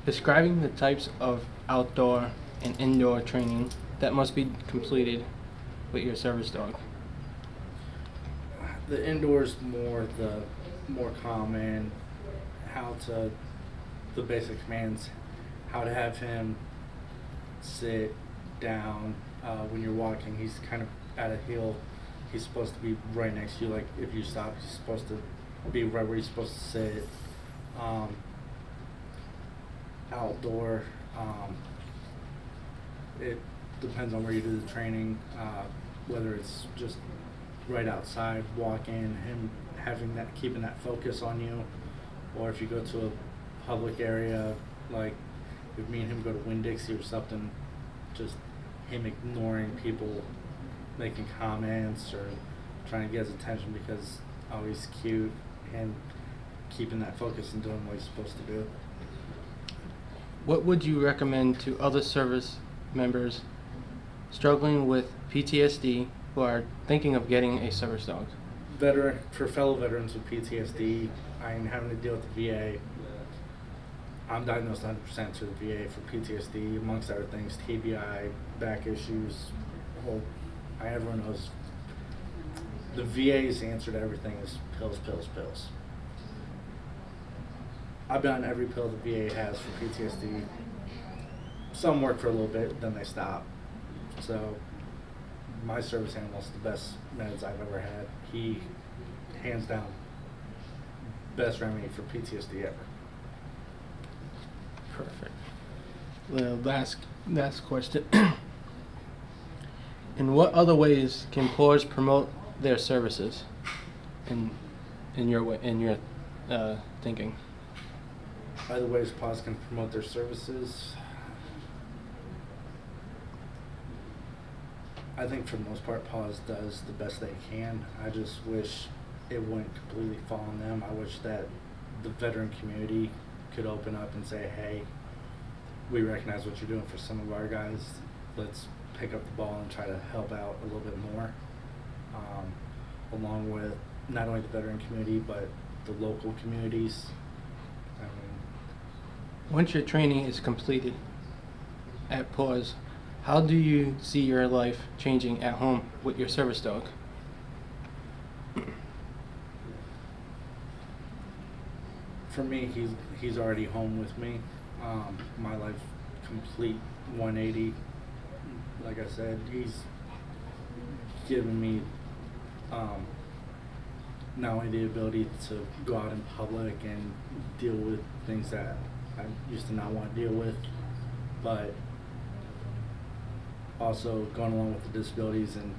Describing the types of outdoor and indoor training that must be completed with your service dog. The indoors more common, the basic commands, how to have him sit down when you're walking. He's kind of at a hill. He's supposed to be right next to you. Like if you stop, he's supposed to be right where he's supposed to sit. Outdoor, it depends on where you do the training, whether it's just right outside walking, him keeping that focus on you, or if you go to a public area, like if me and him go to Winn-Dixie or something, just him ignoring people making comments or trying to get his attention because oh he's cute, and keeping that focus and doing what he's supposed to do. What would you recommend to other service members struggling with PTSD who are thinking of getting a service dog? For fellow veterans with PTSD and having to deal with the VA, I'm diagnosed 100% through the VA for PTSD, amongst other things, TBI, back issues. Everyone knows the VA's answer to everything is pills, pills, pills. I've been on every pill the VA has for PTSD. Some work for a little bit, then they stop. So my service animal's the best meds I've ever had. He, hands down, best remedy for PTSD ever. Perfect. Well, last question. In what other ways can PAWS promote their services? In your thinking. Other ways PAWS can promote their services, I think for the most part PAWS does the best they can. I just wish it wouldn't completely fall on them. I wish that the veteran community could open up and say, hey, we recognize what you're doing for some of our guys. Let's pick up the ball and try to help out a little bit more, along with not only the veteran community but the local communities. Once your training is completed at PAWS, how do you see your life changing at home with your service dog? For me, he's already home with me. My life complete 180. Like I said, he's given me not only the ability to go out in public and deal with things that I used to not want to deal with, but also going along with the disabilities and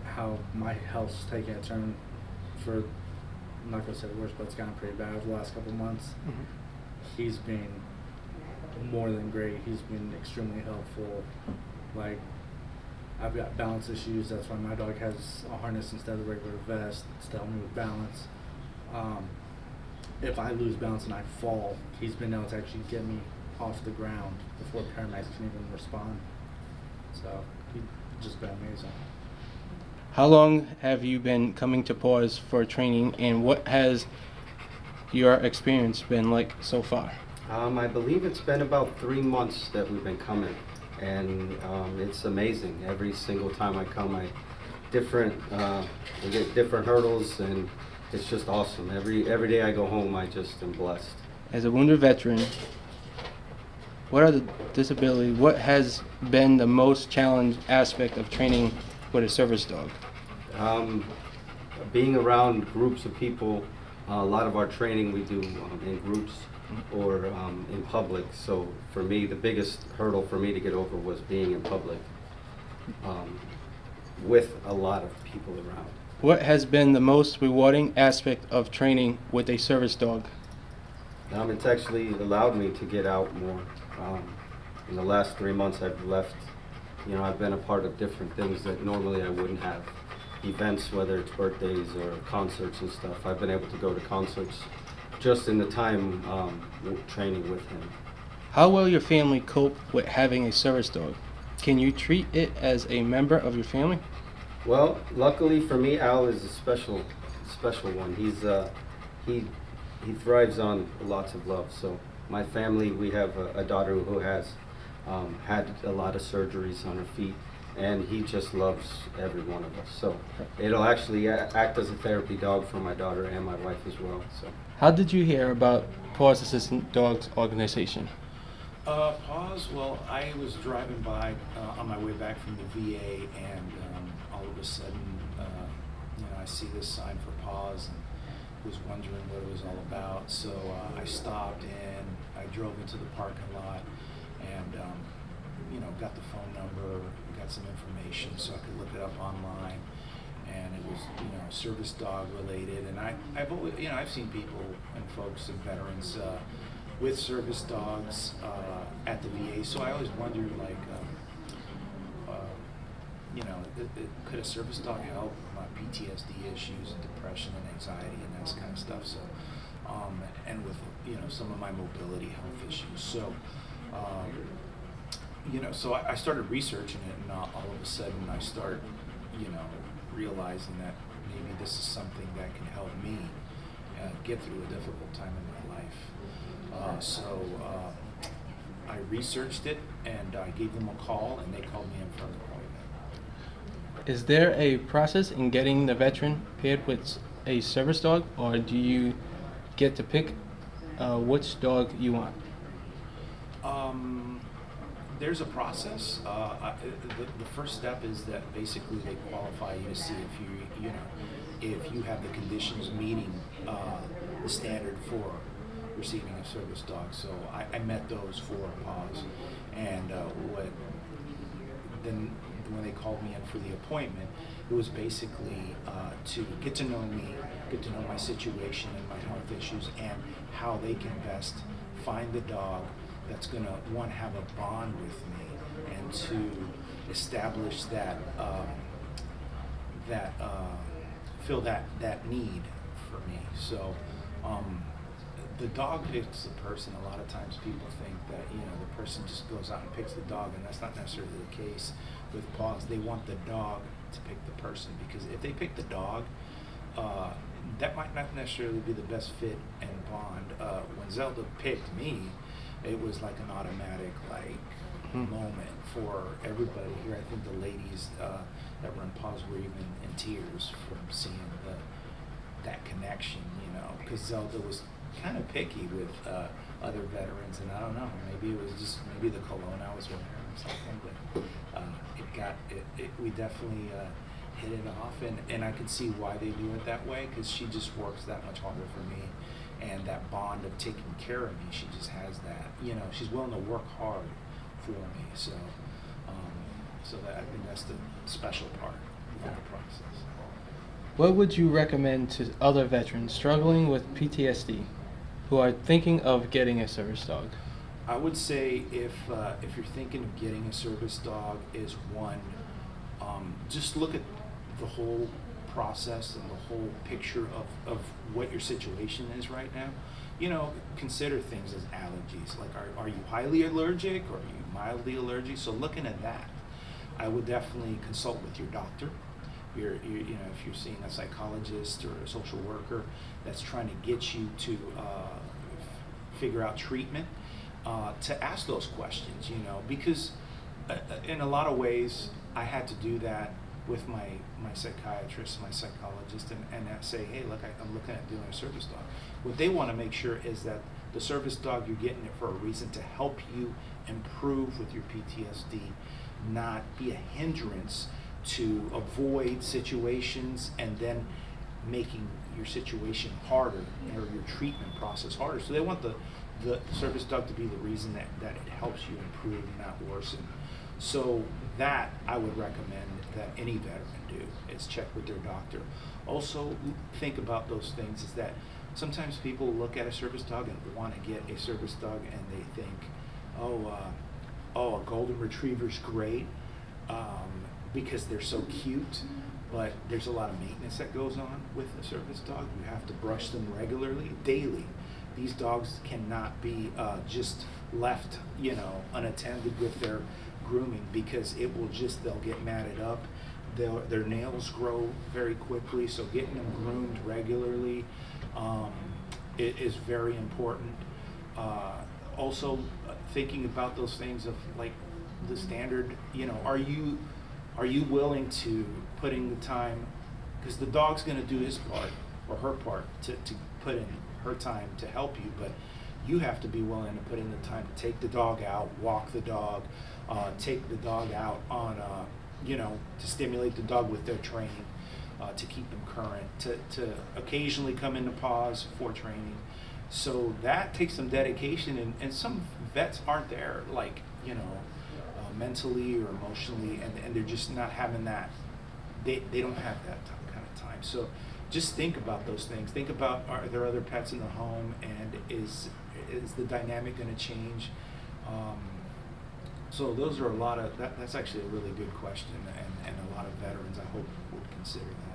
how my health's taking a turn for, I'm not going to say the worst, but it's gotten pretty bad over the last couple of months. Mm-hmm. He's been more than great. He's been extremely helpful. Like, I've got balance issues. That's why my dog has a harness instead of a regular vest to help me with balance. If I lose balance and I fall, he's been able to actually get me off the ground before paramedics can even respond. So he's just been amazing. How long have you been coming to PAWS for training, and what has your experience been like so far? I believe it's been about 3 months that we've been coming, and it's amazing. Every single time I come, I get different hurdles, and it's just awesome. Every day I go home, I just am blessed. As a wounded veteran, what has been the most challenging aspect of training with a service dog? Being around groups of people. A lot of our training we do in groups or in public. So for me, the biggest hurdle for me to get over was being in public with a lot of people around. What has been the most rewarding aspect of training with a service dog? It's actually allowed me to get out more. In the last 3 months I've left, I've been a part of different things that normally I wouldn't have. Events, whether it's birthdays or concerts and stuff. I've been able to go to concerts just in the time training with him. How will your family cope with having a service dog? Can you treat it as a member of your family? Well, luckily for me, Al is a special one. He thrives on lots of love, so My family, we have a daughter who has had a lot of surgeries on her feet, and he just loves every one of us. So it'll actually act as a therapy dog for my daughter and my wife as well. So. How did you hear about Paws Assistant Dogs organization? Pause. Well, I was driving by on my way back from the VA, and all of a sudden, I see this sign for Pause, and was wondering what it was all about. So I stopped and I drove into the parking lot, and got the phone number, got some information so I could look it up online. And it was, service dog related. And I've always, I've seen people and folks and veterans with service dogs at the VA. So I always wondered, like, could a service dog help my PTSD issues and depression and anxiety and that kind of stuff? So, and with some of my mobility health issues. So, so I started researching it, and all of a sudden I start, realizing that maybe this is something that can help me get through a difficult time in my life. So I researched it, and I gave them a call, and they called me in for an appointment. Is there a process in getting the veteran paired with a service dog, or do you get to pick which dog you want? There's a process. The first step is that basically they qualify you to see if you have the conditions meeting the standard for receiving a service dog. So I met those for Pause, and then when they called me in for the appointment, it was basically to get to know me, get to know my situation and my health issues, and how they can best find the dog that's going to, one, have a bond with me, and two, establish that, fill that need for me. So the dog picks the person. A lot of times people think that, the person just goes out and picks the dog, and that's not necessarily the case with Paws. They want the dog to pick the person, because if they pick the dog, that might not necessarily be the best fit and bond. When Zelda picked me, it was like an automatic moment for everybody here. I think the ladies that were in Paws were even in tears from seeing that connection, because Zelda was kind of picky with other veterans, and I don't know, maybe it was just maybe the cologne I was wearing or something, but we definitely hit it off, and I could see why they do it that way, because she just works that much harder for me, and that bond of taking care of me, she just has that, she's willing to work hard for me, so that I think that's the special part of the process. What would you recommend to other veterans struggling with PTSD who are thinking of getting a service dog? I would say if you're thinking of getting a service dog, is one, just look at the whole process and the whole picture of what your situation is right now. Consider things as allergies. Like, are you highly allergic, or are you mildly allergic? So looking at that, I would definitely consult with your doctor. If you're seeing a psychologist or a social worker that's trying to get you to figure out treatment, to ask those questions, because in a lot of ways I had to do that with my psychiatrist, my psychologist, and say, hey, look, I'm looking at doing a service dog. What they want to make sure is that the service dog, you're getting it for a reason, to help you improve with your PTSD, not be a hindrance to avoid situations and then making your situation harder, or your treatment process harder. So they want the service dog to be the reason that it helps you improve, not worsen. So that I would recommend that any veteran do, is check with their doctor. Also think about those things, is that sometimes people look at a service dog and want to get a service dog, and they think, a golden retriever's great, because they're so cute, but there's a lot of maintenance that goes on with a service dog. You have to brush them regularly, daily. These dogs cannot be just left, unattended with their grooming, because they'll get matted up. Their nails grow very quickly, so getting them groomed regularly is very important. also thinking about those things of like the standard, are you willing to put in the time, because the dog's gonna do his part or her part to put in her time to help you, but you have to be willing to put in the time to take the dog out, walk the dog, take the dog out on, to stimulate the dog with their training, to keep them current, to occasionally come into pause for training. So that takes some dedication, and some vets aren't there, like, mentally or emotionally, and they're just not having that. They don't have that kind of time. So just think about those things. Think about, are there other pets in the home, and is the dynamic going to change? So those are that's actually a really good question, and a lot of veterans, I hope, would consider that.